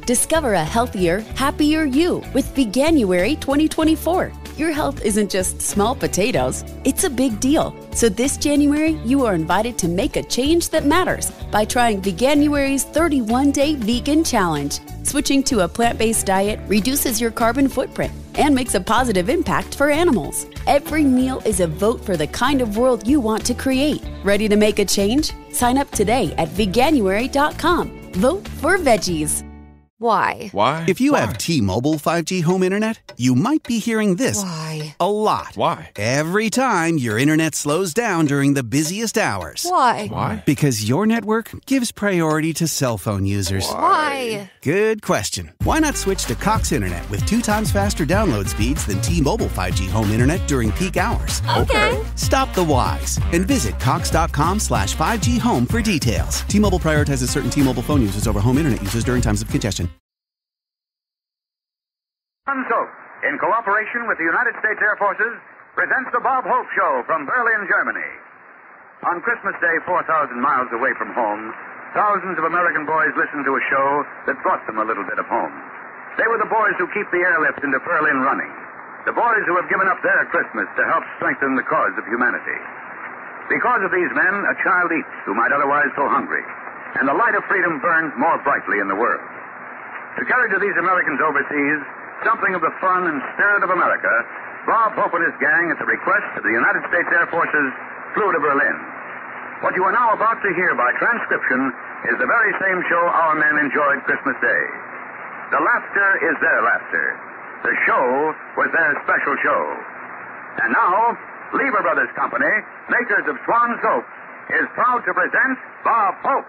Discover a healthier, happier you with Veganuary 2024. Your health isn't just small potatoes, it's a big deal. So this January, you are invited to make a change that matters by trying Veganuary's 31-day vegan challenge. Switching to a plant-based diet reduces your carbon footprint and makes a positive impact for animals. Every meal is a vote for the kind of world you want to create. Ready to make a change? Sign up today at veganuary.com. Vote for veggies. Why? If you have T-Mobile 5G home internet, you might be hearing this a lot. Why? Every time your internet slows down during the busiest hours. Why? Because your network gives priority to cell phone users. Why? Good question. Why not switch to Cox Internet with 2 times faster download speeds than T-Mobile 5G home internet during peak hours? Okay. Stop the whys and visit cox.com/5G home for details. T-Mobile prioritizes certain T-Mobile phone users over home internet users during times of congestion. Soap, in cooperation with the United States Air Forces, presents the Bob Hope Show from Berlin, Germany. On Christmas Day, 4,000 miles away from home, thousands of American boys listened to a show that brought them a little bit of home. They were the boys who keep the airlift into Berlin running. The boys who have given up their Christmas to help strengthen the cause of humanity. Because of these men, a child eats who might otherwise go hungry, and the light of freedom burns more brightly in the world. To carry to these Americans overseas something of the fun and spirit of America, Bob Hope and his gang, at the request of the United States Air Forces, flew to Berlin. What you are now about to hear by transcription is the very same show our men enjoyed Christmas Day. The laughter is their laughter. The show was their special show. And now, Lever Brothers Company, makers of Swan Soap, is proud to present Bob Hope.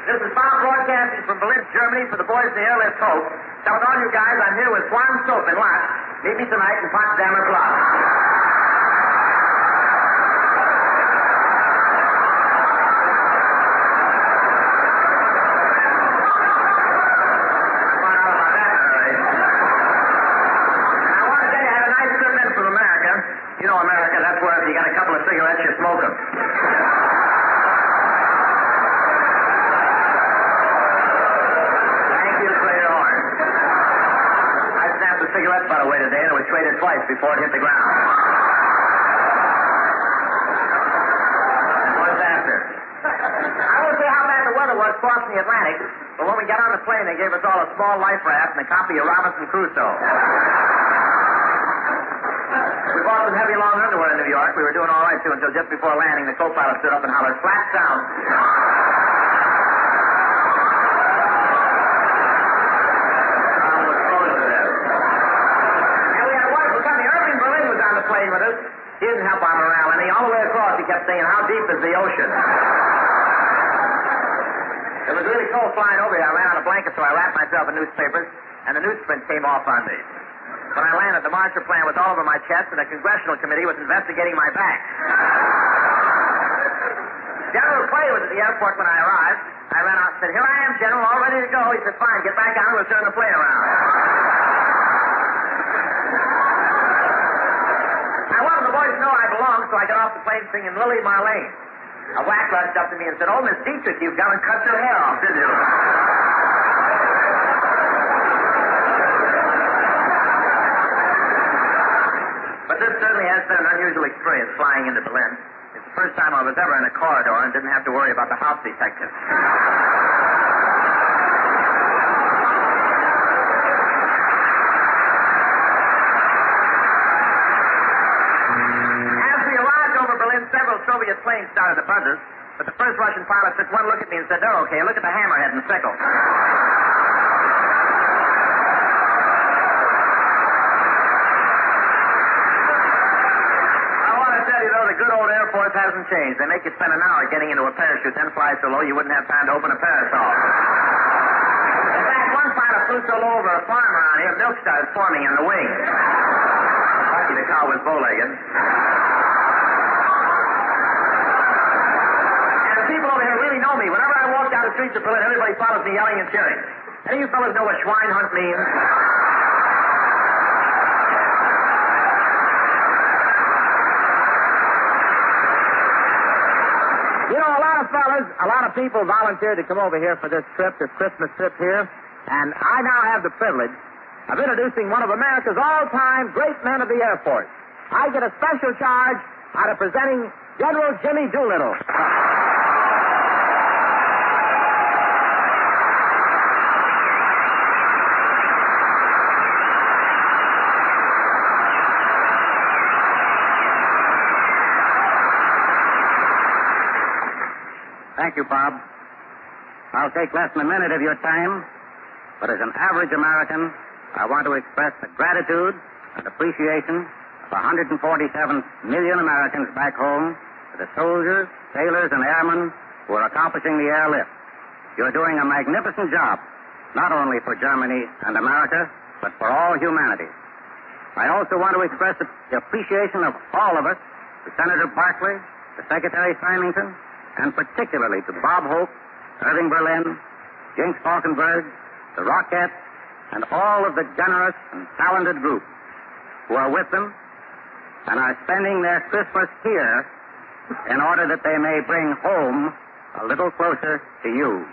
This is Bob broadcasting from Berlin, Germany for the boys in the airlift Hope. Telling all you guys I'm here with Swan Soap in Watts. Meet me tonight in Potsdamer Platz. I want to tell you, I had a nice trip in from America. You know America, that's where if you got a couple of cigarettes, you smoke them. Cigarette butt away today, and it was traded twice before it hit the ground. What's after? I won't say how bad the weather was crossing the Atlantic, but when we got on the plane, they gave us all a small life raft and a copy of Robinson Crusoe. We bought some heavy long underwear in New York. We were doing all right, too, until just before landing, the co-pilot stood up and hollered, "Flat down." With us. He didn't help our morale any. All the way across, he kept saying, "How deep is the ocean?" It was really cold flying over here. I ran out of blankets, so I wrapped myself in newspapers, and the newsprint came off on me. When I landed, the marcher plan was all over my chest, and the congressional committee was investigating my back. General Clay was at the airport when I arrived. I ran out and said, "Here I am, General, all ready to go." He said, "Fine, get back on. We'll turn the plane around." I belong, so I got off the plane singing Lily Marlene. A whack rushed up to me and said, "Oh, Miss Dietrich, you've gone and cut your hair off, did you?" But this certainly has been an unusual experience flying into Berlin. It's the first time I was ever in a corridor and didn't have to worry about the house detective. Several Soviet planes started to buzz us, but the first Russian pilot took one look at me and said, "They're okay. Look at the hammerhead and sickle." I want to tell you, though, the good old Air Force hasn't changed. They make you spend an hour getting into a parachute, then fly so low you wouldn't have time to open a parasol. In fact, one pilot flew so low over a farm around here, milk started forming in the wings. Lucky the cow was bow-legged. People over here really know me. Whenever I walk down the streets of Berlin, everybody follows me yelling and cheering. Any of you fellas know what Schweinhund means? You know, a lot of people volunteered to come over here for this Christmas trip here, and I now have the privilege of introducing one of America's all-time great men of the Air Force. I get a special charge out of presenting General Jimmy Doolittle. Thank you, Bob. I'll take less than a minute of your time, but as an average American, I want to express the gratitude and appreciation of 147 million Americans back home to the soldiers, sailors, and airmen who are accomplishing the airlift. You're doing a magnificent job, not only for Germany and America, but for all humanity. I also want to express the appreciation of all of us to Senator Barkley, to Secretary Symington, and particularly to Bob Hope, Irving Berlin, Jinx Falkenberg, the Rockettes, and all of the generous and talented group who are with them and are spending their Christmas here in order that they may bring home a little closer to you.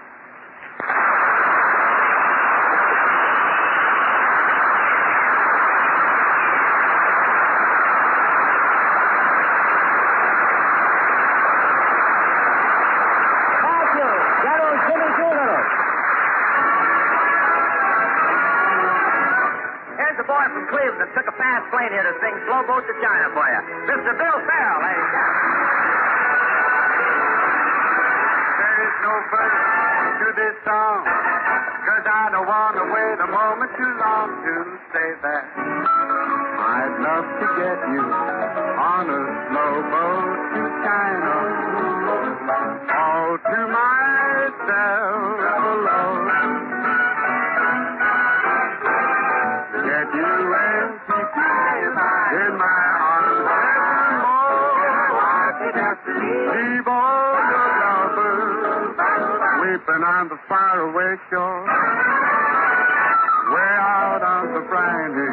That took a fast plane here to sing Slow Boat to China for you. Mr. Bill Farrell, ladies and gentlemen. There is no verse to this song, 'cause I don't want to wait a moment too long to say that I'd love to get you on a slow boat to China, all to myself alone. Get you in my arms evermore. Leave all your lovers weeping on the faraway shore. Way out on the briny,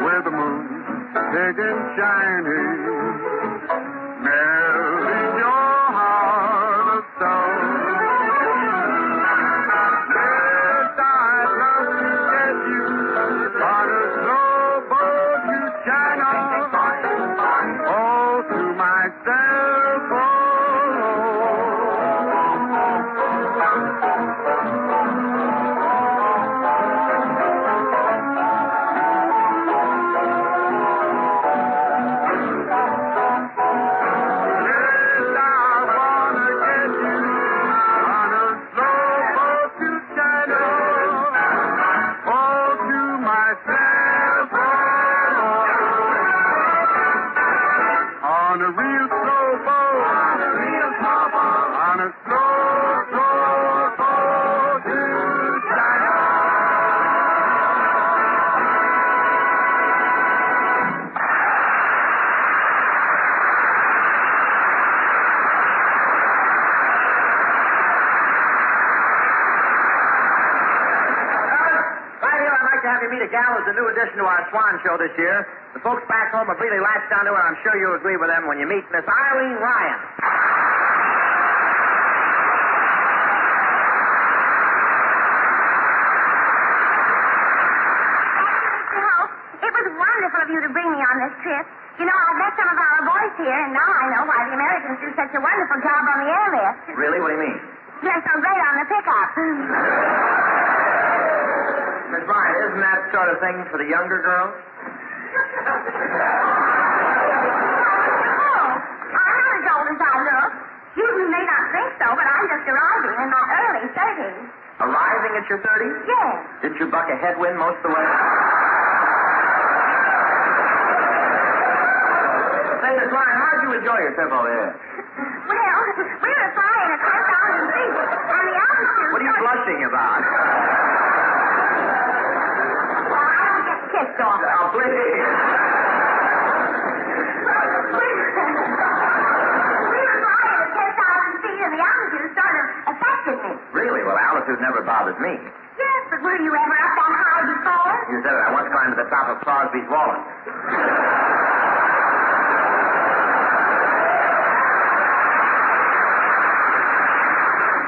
where the moon big and shiny, melting your heart of stone. Yes, I'd love to get you on a slow boat to China, all to myself alone. Yes, I wanna get you on a slow boat to China, all to myself alone. On a real slow boat, on a real slow boat, on a slow, slow boat to China. Right here, I'd like to have you meet a gal who's a new addition to our Swan show this year. The folks back home have really latched onto her. I'm sure you'll agree with them when you meet Miss Eileen Ryan. Mr. Hope, it was wonderful of you to bring me on this trip. You know, I've met some of our boys here, and now I know why the Americans do such a wonderful job on the airlift. Really? What do you mean? They're so great on the pickup. Miss Ryan, isn't that sort of thing for the younger girls? Oh, I'm not as old as I look. You may not think so, but I'm just arriving in my early 30s. Arriving at your 30s? Yes. Didn't you buck a headwind most of the way? Say, Miss Ryan, how'd you enjoy your trip over here? Well, we were flying at 10,000 feet, and the altitude... What are you blushing about? Well, I don't get kicked off. Oh, please. We were flying at 10,000 feet, and the altitude Well, altitude never bothers me. Yes, but were you ever up that high before? You said it. I once climbed to the top of Crosby's Wallen.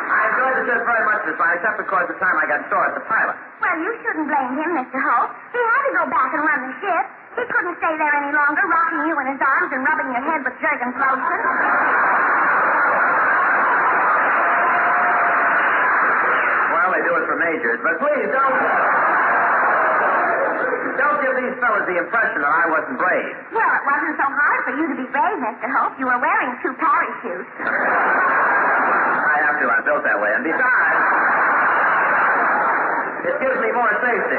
I enjoyed the trip very much this time, except, of course, the time I got sore at the pilot. Well, you shouldn't blame him, Mr. Hope. He had to go back and run the ship. He couldn't stay there any longer, rocking you in his arms and rubbing your head with Jergens lotion. Well, they do it for majors, but please don't give these fellas the impression that I wasn't brave. Well, it wasn't so hard for you to be brave, Mr. Hope. You were wearing 2 parachutes. I have to. I'm built that way. And besides, it gives me more safety.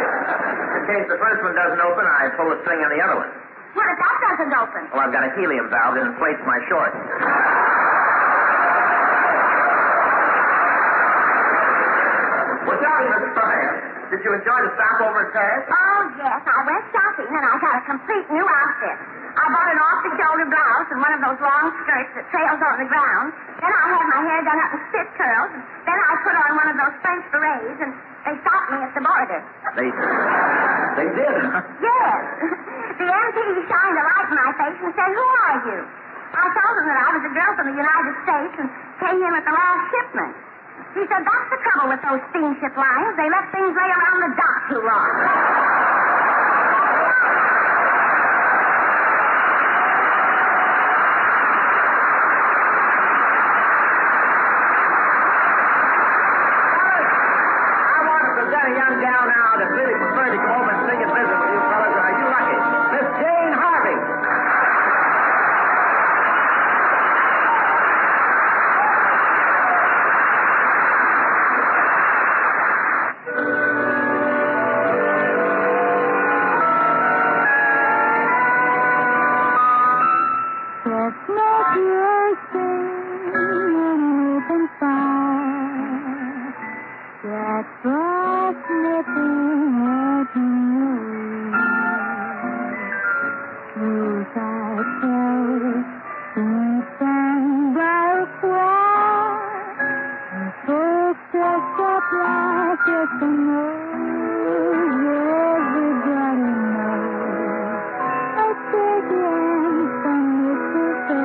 In case the first one doesn't open, I pull the string on the other one. What if that doesn't open? Well, I've got a helium valve that inflates my shorts. Well, tell me, Miss Bryant, did you enjoy the stopover in Paris? Oh, yes. I went shopping and I got a complete new outfit. I bought an off-the-shoulder blouse and one of those long skirts that trails over the ground. Then I had my hair done up in spit curls. And then I put on one of those French berets, and they stopped me at the border. They did? Yes. The MP shined a light in my face and said, "Who are you?" I told him that I was a girl from the United States and came in with the last shipment. He said, "That's the trouble with those steamship lines. They let things lay around the dock too long." A young gal now that really preferred to come over and sing and visit with you fellas, and are you lucky? Miss Jane Harvey. Chestnut roasting in an open fire. Jack Frost nipping at you. Roadside flowers, sweet and dark wine. And folks dressed up like Eskimos. Everybody knows a big land from Mississippi.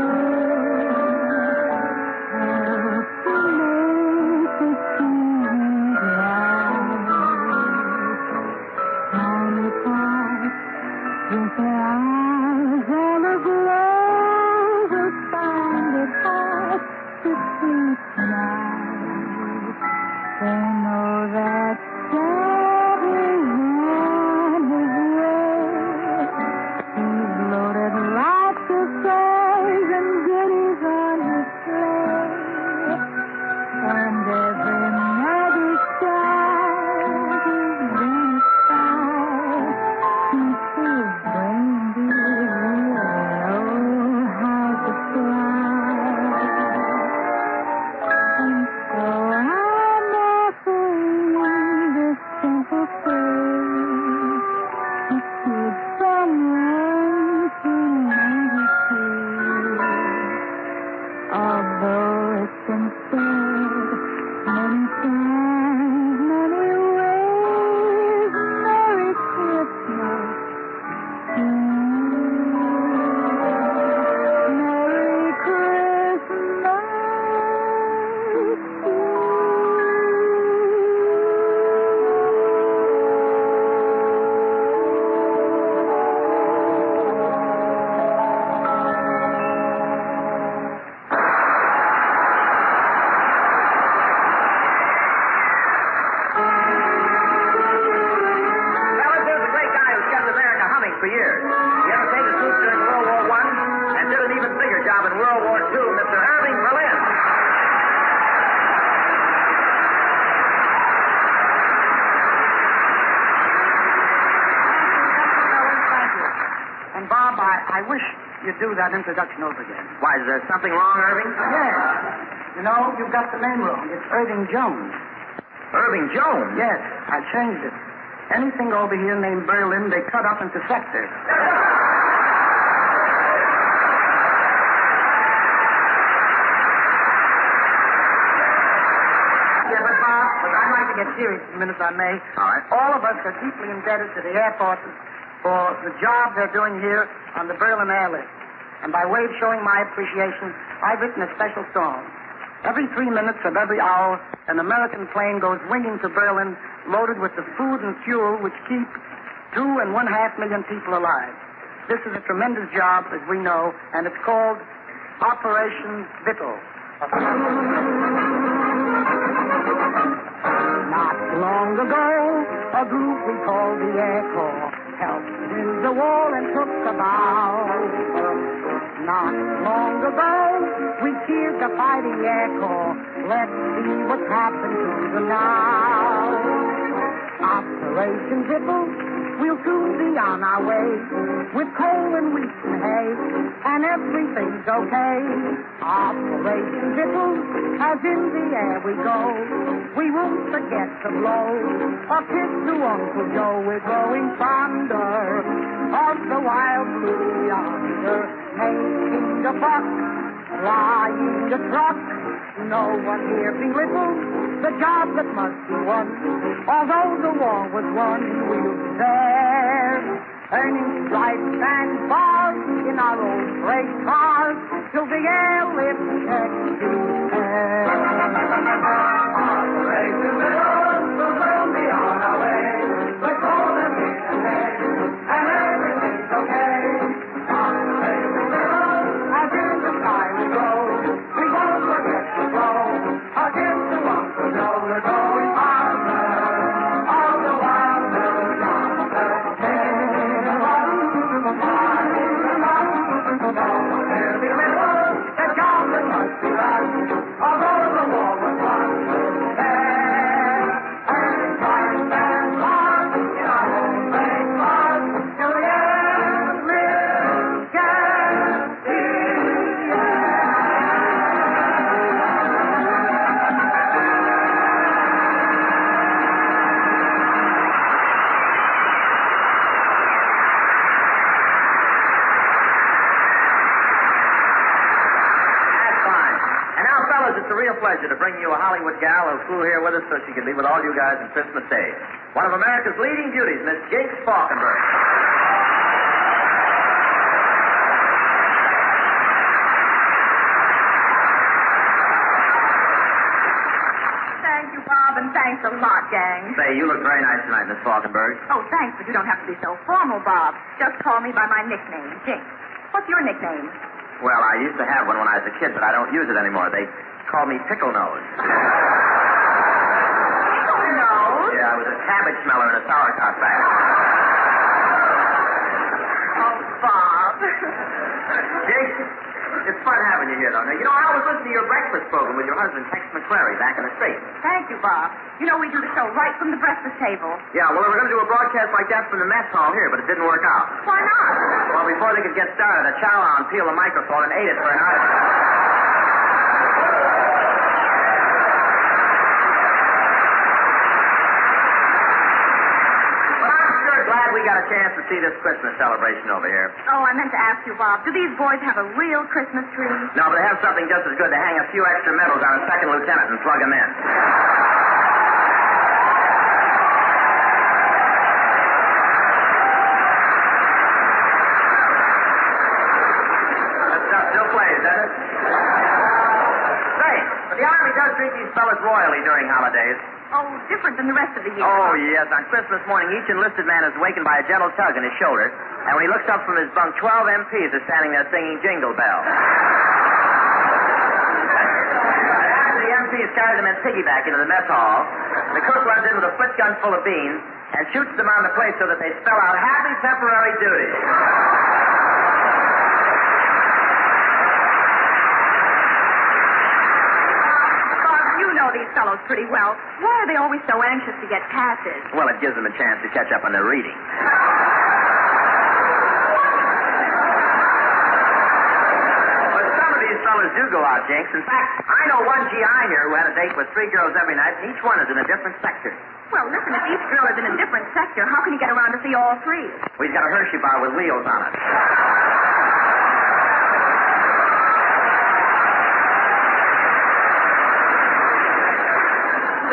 Help to make the season bright. Tiny tots with their eyes all aglow will find it hard to sleep tonight. They know that Santa's on his way. He's loaded lots of toys and goodies on his sleigh. And every night he skies is gonna spy. Keep his reindeer real high to fly. And so I'm offering this simple phrase to kids from 1 to 92. Although it's been said many times, many ways, Merry Christmas to you. Merry Christmas to you. Fellas, there's a great guy who's kept America humming for years. He entertained the troops during World War I and did an even bigger job in World War II, Mr. Irving Berlin. Thank you. And, Bob, I wish you'd do that introduction over again. Why, is there something wrong, Irving? Yes. You know, you've got the name wrong. It's Irving Jones. Irving Jones? Yes, I changed it. Anything over here named Berlin, they cut up into sectors. Yeah, but Bob, Bob, but I'd like to get serious for a minute, if I may. All right. All of us are deeply indebted to the Air Forces for the job they're doing here on the Berlin airlift. And by way of showing my appreciation, I've written a special song. Every 3 minutes of every hour, an American plane goes winging to Berlin loaded with the food and fuel which keep 2.5 million people alive. This is a tremendous job, as we know, and it's called Operation Vittel. Not long ago, a group we called the Air Corps helped win the war and took the bow. Not long ago, we cheered the fighting Air Corps. Let's see what's happened to them now. Operation Vittel, we'll soon be on our way with coal and wheat and hay, and everything's okay. Operation Vittel, as in the air we go. We won't forget to blow a kiss to Uncle Joe. We're growing fonder of the wild blue yonder, making a buck, flying a truck. No one here belittles the job that must be won. Although the war was won, we'll be there, earning stripes and bars in our old freight cars till the airlift takes you there. Operation Vittel, we'll be on our way. Let's hold them in the head, and everything's okay. Operation Vittel, as in the sky we go. We won't forget to blow a kiss to Uncle Joe. We're going farther of the wild blue yonder. The job that must be done, although the war was won, there, and trying and hard in our own great cars, till the end lives It's a real pleasure to bring you a Hollywood gal who flew here with us so she could be with all you guys on Christmas Day. One of America's leading beauties, Miss Jinx Falkenberg. Thank you, Bob, and thanks a lot, gang. Say, you look very nice tonight, Miss Falkenberg. Oh, thanks, but you don't have to be so formal, Bob. Just call me by my nickname, Jinx. What's your nickname? Well, I used to have one when I was a kid, but I don't use it anymore. They call me Pickle Nose. Pickle Nose? Yeah, I was a cabbage smeller in a sauerkraut factory. Oh, Bob. Jinx, it's fun having you here, though. Now, you know, I always listen to your breakfast program with your husband, Tex McCrary, back in the States. Thank you, Bob. You know, we do the show right from the breakfast table. Yeah, well, we were going to do a broadcast like that from the mess hall here, but it didn't work out. Why not? Well, before they could get started, a chow-on peeled the microphone and ate it for an hour. But I'm sure glad we got a chance to see this Christmas celebration over here. Oh, I meant to ask you, Bob, do these boys have a real Christmas tree? No, but they have something just as good to hang a few extra medals on a second lieutenant and plug them in. The Army does treat these fellas royally during holidays. Oh, different than the rest of the year. Oh, yes. On Christmas morning, each enlisted man is awakened by a gentle tug on his shoulder, and when he looks up from his bunk, 12 MPs are standing there singing Jingle Bell. After the MPs carry them in piggyback into the mess hall, the cook runs in with a split gun full of beans and shoots them on the plate so that they spell out happy temporary duty. These fellows pretty well. Why are they always so anxious to get passes? Well, it gives them a chance to catch up on their reading. Well, some of these fellas do go out, Jinx. In fact, I know one GI here who had a date with 3 girls every night, and each one is in a different sector. Well, listen, if each girl is in a different sector, how can he get around to see all 3? Well, he's got a Hershey bar with wheels on it.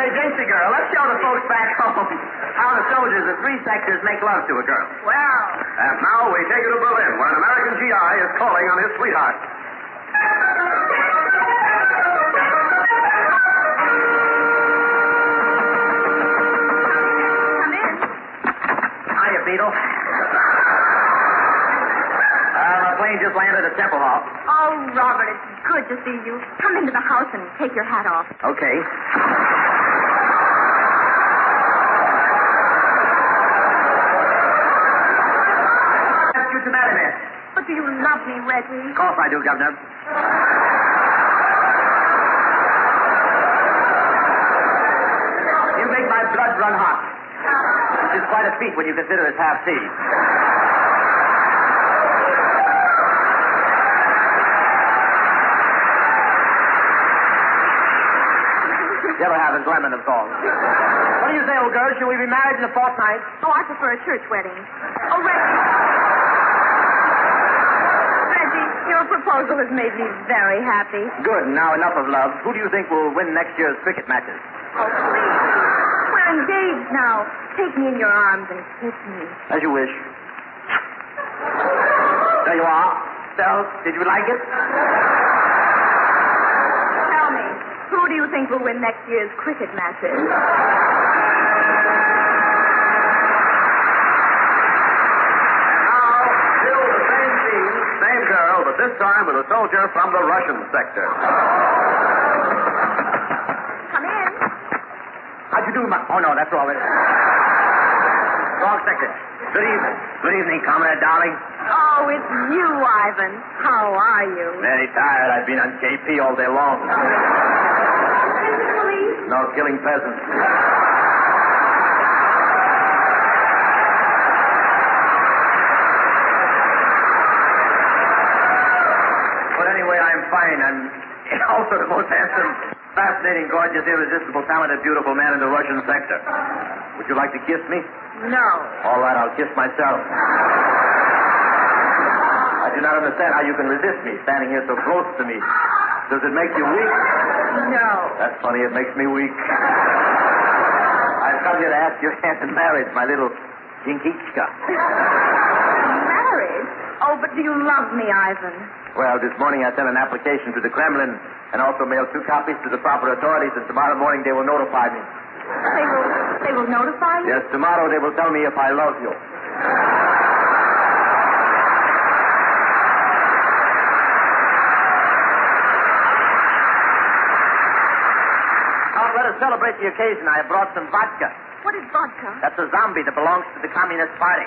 Say, Casey girl, let's show the folks back home how the soldiers of 3 sectors make love to a girl. Well, And now we take you to Berlin, where an American GI is calling on his sweetheart. come in. Hiya, Beetle. My plane just landed at Temple Hall. Oh, Robert, it's good to see you. Come into the house and take your hat off. Okay. Ask you to marry me. But do you love me, Reggie? Of course I do, Governor. You make my blood run hot. Which is quite a feat when you consider it's half sea. Yellow having lemon of song. What do you say, old girl? Should we be married in a fortnight? Oh, I prefer a church wedding. Oh, Reggie. Reggie, your proposal has made me very happy. Good. Now enough of love. Who do you think will win next year's cricket matches? Oh, please. We're engaged now. Take me in your arms and kiss me. As you wish. There you are. Stell, did you like it? Tell me, who do you think will win next year's cricket matches? Now, still the same scene, same girl, but this time with a soldier from the Russian sector. Come in. How'd you do, Oh, no, that's all. Wrong sector. Good evening. Good evening, comrade, darling. Oh, it's you, Ivan. How are you? Very tired. I've been on KP all day long. Police? No, killing peasants. But anyway, I'm fine. I'm also the most handsome, fascinating, gorgeous, irresistible, talented, beautiful man in the Russian sector. Would you like to kiss me? No. All right, I'll kiss myself. I do not understand how you can resist me, standing here so close to me. Does it make you weak? No. That's funny, it makes me weak. I've come here to ask your hand in marriage, my little Jinkichka. Married? Oh, but do you love me, Ivan? Well, this morning I sent an application to the Kremlin and also mailed 2 copies to the proper authorities, and tomorrow morning they will notify me. They will notify you? Yes, tomorrow they will tell me if I love you. Now, let us celebrate the occasion. I have brought some vodka. What is vodka? That's a zombie that belongs to the Communist Party.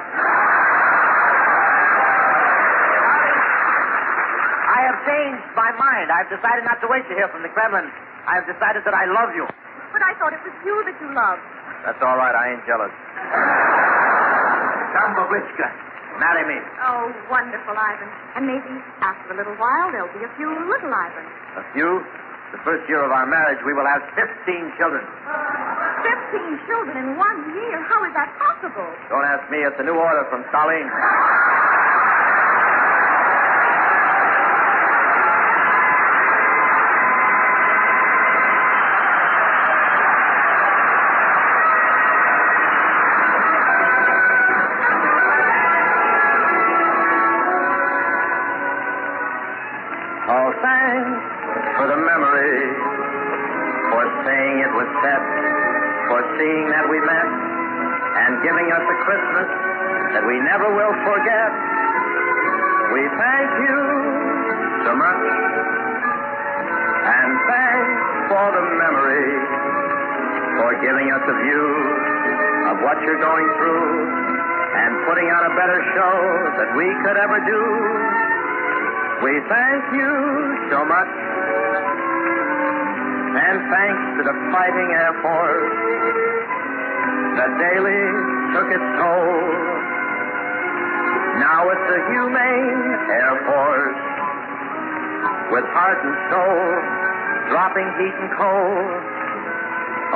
I have changed my mind. I've decided not to wait to hear from the Kremlin. I have decided that I love you. But I thought it was you that you loved. That's all right. I ain't jealous. Come, Babushka. Marry me. Oh, wonderful, Ivan. And maybe after a little while there'll be a few little Ivans. A few? The first year of our marriage, we will have 15 children. 15 children in 1 year? How is that possible? Don't ask me. It's a new order from Stalin. Oh, thanks for the memory, for saying it was set, for seeing that we met, and giving us a Christmas that we never will forget. We thank you so much, and thanks for the memory, for giving us a view of what you're going through, and putting on a better show that we could ever do. We thank you so much, and thanks to the fighting Air Force that daily took its toll. Now it's a humane Air Force with heart and soul, dropping heat and cold.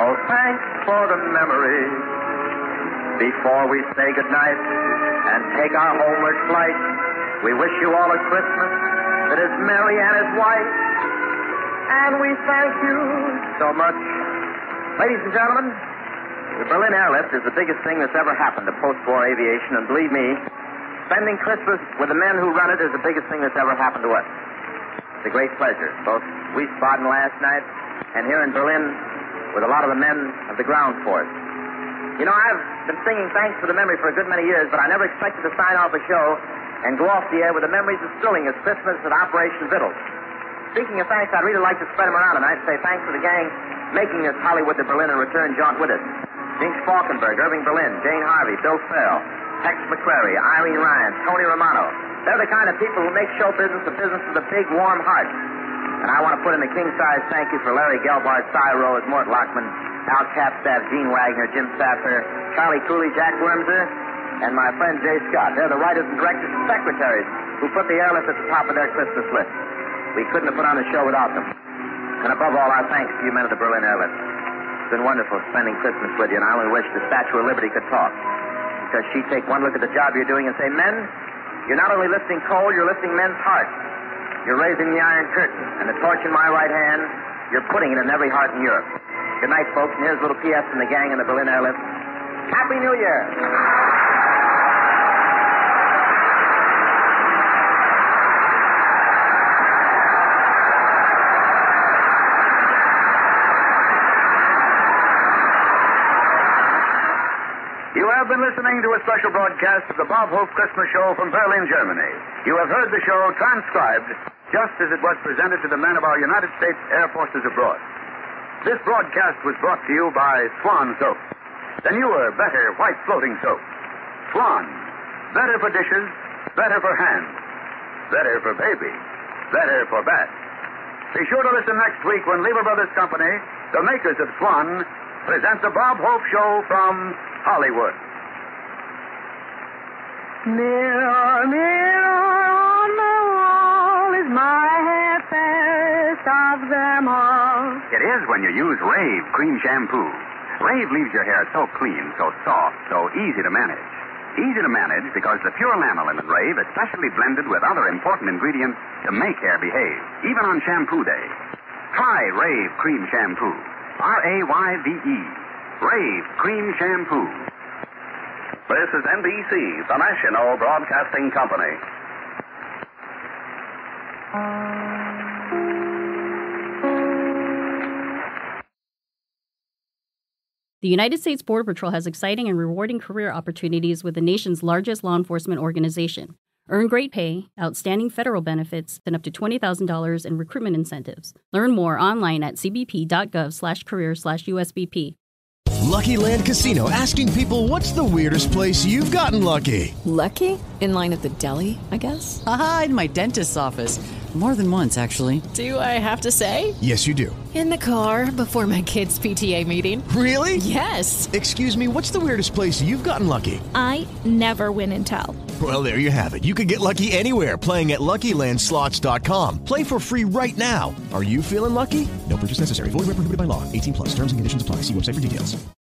Oh, thanks for the memory before we say goodnight and take our homeward flight. We wish you all a Christmas that is merry and is white. And we thank you so much Ladies and gentlemen, the Berlin airlift is the biggest thing that's ever happened to post-war aviation, and believe me, spending Christmas with the men who run it is the biggest thing that's ever happened to us. It's a great pleasure, both Wiesbaden last night and here in Berlin with a lot of the men of the ground force. You know, I've been singing Thanks for the Memory for a good many years, but I never expected to sign off a show and go off the air with the memories as thrilling as Christmas at Operation Vittles. Speaking of thanks, I'd really like to spread them around tonight and say thanks to the gang making this Hollywood to Berlin and return jaunt with us. Jinx Falkenberg, Irving Berlin, Jane Harvey, Bill Farrell, Tex McQuarrie, Irene Ryan, Tony Romano. They're the kind of people who make show business a business with a big, warm heart. And I want to put in a king-size thank you for Larry Gelbart, Cy Rose, Mort Lockman, Al Capstaff, Gene Wagner, Jim Saffer, Charlie Cooley, Jack Wormser, and my friend Jay Scott. They're the writers and directors and secretaries who put the airlift at the top of their Christmas list. We couldn't have put on the show without them. And above all, our thanks to you men of the Berlin airlift. It's been wonderful spending Christmas with you, and I only wish the Statue of Liberty could talk. Because she'd take one look at the job you're doing and say, men, you're not only lifting coal, you're lifting men's hearts. You're raising the Iron Curtain, and the torch in my right hand, you're putting it in every heart in Europe. Good night, folks, and here's a little P.S. from the gang in the Berlin airlift. Happy New Year! You have been listening to a special broadcast of the Bob Hope Christmas Show from Berlin, Germany. You have heard the show transcribed just as it was presented to the men of our United States Air Forces abroad. This broadcast was brought to you by Swan Soap, the newer, better white floating soap. Swan, better for dishes, better for hands, better for baby, better for bath. Be sure to listen next week when Lever Brothers Company, the makers of Swan, present the Bob Hope Show from Hollywood. Mirror, mirror on the wall, is my hair fairest of them all? It is when you use Rave cream shampoo. Rave leaves your hair so clean, so soft, so easy to manage. Easy to manage because the pure lanolin in Rave is specially blended with other important ingredients to make hair behave, even on shampoo day. Try Rave cream shampoo. R-A-Y-V-E. Rave cream shampoo. This is NBC, the National Broadcasting Company. The United States Border Patrol has exciting and rewarding career opportunities with the nation's largest law enforcement organization. Earn great pay, outstanding federal benefits, and up to $20,000 in recruitment incentives. Learn more online at cbp.gov/career/USBP. Lucky Land Casino, asking people, what's the weirdest place you've gotten lucky? Lucky? In line at the deli, I guess? Aha, in my dentist's office. More than once, actually. Do I have to say? Yes, you do. In the car before my kids' PTA meeting. Really? Yes. Excuse me, what's the weirdest place you've gotten lucky? I never win and tell. Well, there you have it. You can get lucky anywhere, playing at LuckyLandSlots.com. Play for free right now. Are you feeling lucky? No purchase necessary. Void where prohibited by law. 18+. Terms and conditions apply. See website for details.